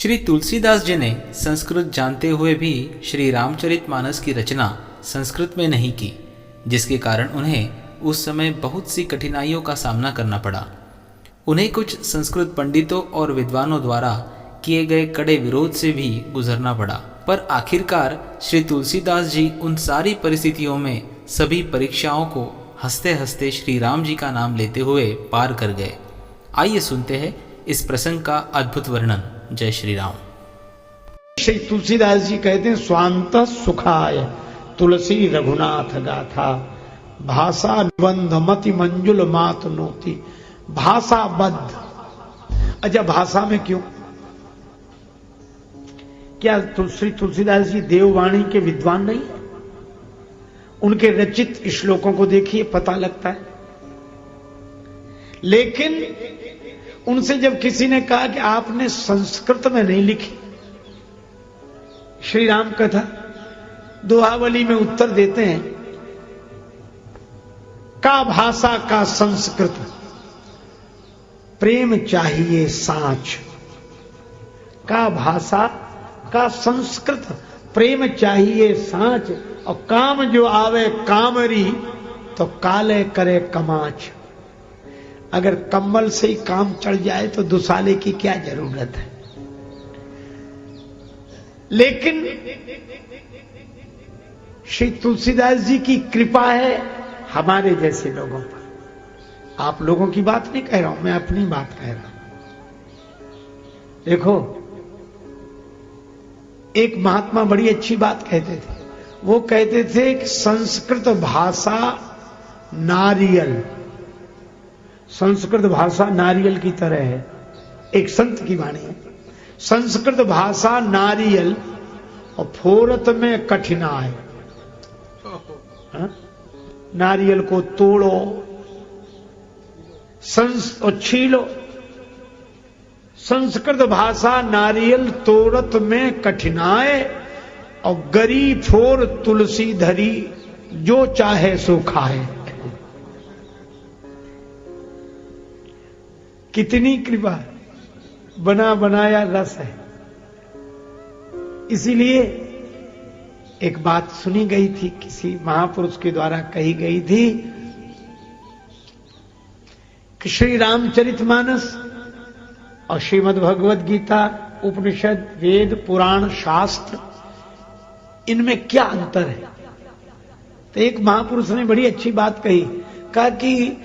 श्री तुलसीदास जी ने संस्कृत जानते हुए भी श्री रामचरितमानस की रचना संस्कृत में नहीं की, जिसके कारण उन्हें उस समय बहुत सी कठिनाइयों का सामना करना पड़ा। उन्हें कुछ संस्कृत पंडितों और विद्वानों द्वारा किए गए कड़े विरोध से भी गुजरना पड़ा, पर आखिरकार श्री तुलसीदास जी उन सारी परिस्थितियों में सभी परीक्षाओं को हंसते हंसते श्री राम जी का नाम लेते हुए पार कर गए। आइए सुनते हैं इस प्रसंग का अद्भुत वर्णन। जय श्री राम। श्री तुलसीदास जी कहते हैं, स्वांत सुखाय तुलसी रघुनाथ गाथा, भाषा निबंध मति मंजुल मात नोती। भाषा बद्ध। अच्छा, भाषा में क्यों? क्या श्री तुलसीदास जी देववाणी के विद्वान नहीं है? उनके रचित श्लोकों को देखिए, पता लगता है। लेकिन उनसे जब किसी ने कहा कि आपने संस्कृत में नहीं लिखी श्री राम कथा, दोहावली में उत्तर देते हैं, का भाषा का संस्कृत, प्रेम चाहिए साँच। का भाषा का संस्कृत, प्रेम चाहिए साँच। और काम जो आवे कामरी, तो काले करे कमाच। अगर कम्बल से ही काम चढ़ जाए तो दुसाले की क्या जरूरत है? लेकिन श्री तुलसीदास जी की कृपा है हमारे जैसे लोगों पर। आप लोगों की बात नहीं कह रहा हूं, मैं अपनी बात कह रहा हूं। देखो, एक महात्मा बड़ी अच्छी बात कहते थे। वो कहते थे कि संस्कृत भाषा नारियल, संस्कृत भाषा नारियल की तरह है। एक संत की वाणी है, संस्कृत भाषा नारियल और फोरत में कठिनाई। नारियल को तोड़ो और छीलो। संस्कृत भाषा नारियल तोड़त में कठिनाई, और गरी फोर तुलसी धरी, जो चाहे सो खाए। कितनी कृपा, बना बनाया रस है। इसीलिए एक बात सुनी गई थी, किसी महापुरुष के द्वारा कही गई थी कि श्री रामचरितमानस और श्रीमद् भगवद गीता, उपनिषद, वेद, पुराण, शास्त्र, इनमें क्या अंतर है? तो एक महापुरुष ने बड़ी अच्छी बात कही, कहा कि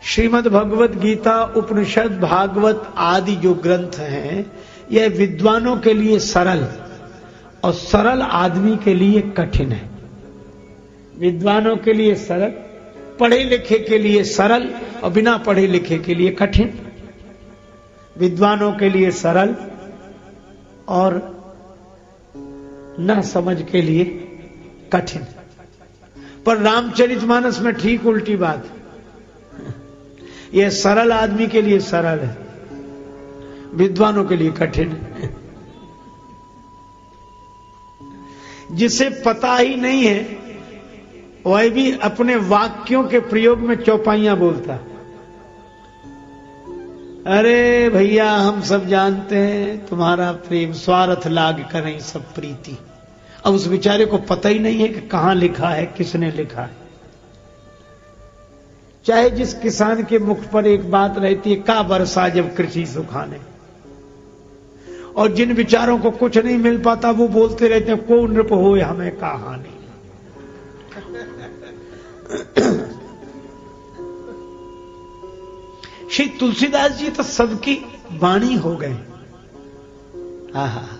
श्रीमद् भगवद गीता, उपनिषद, भागवत आदि जो ग्रंथ हैं, यह विद्वानों के लिए सरल और सरल आदमी के लिए कठिन है। विद्वानों के लिए सरल, पढ़े लिखे के लिए सरल, और बिना पढ़े लिखे के लिए कठिन। विद्वानों के लिए सरल और न समझ के लिए कठिन। पर रामचरितमानस में ठीक उल्टी बात। यह सरल आदमी के लिए सरल है, विद्वानों के लिए कठिन है। जिसे पता ही नहीं है वह भी अपने वाक्यों के प्रयोग में चौपाइयां बोलता। अरे भैया, हम सब जानते हैं तुम्हारा प्रेम, स्वार्थ लाग करें सब प्रीति। अब उस बेचारे को पता ही नहीं है कि कहां लिखा है, किसने लिखा है। चाहे जिस किसान के मुख पर एक बात रहती है, का बरसा जब कृषि सुखाने, और जिन विचारों को कुछ नहीं मिल पाता वो बोलते रहते हैं, को नृप हो हमें कहा नहीं। श्री तुलसीदास जी तो सबकी वाणी हो गए। आहा।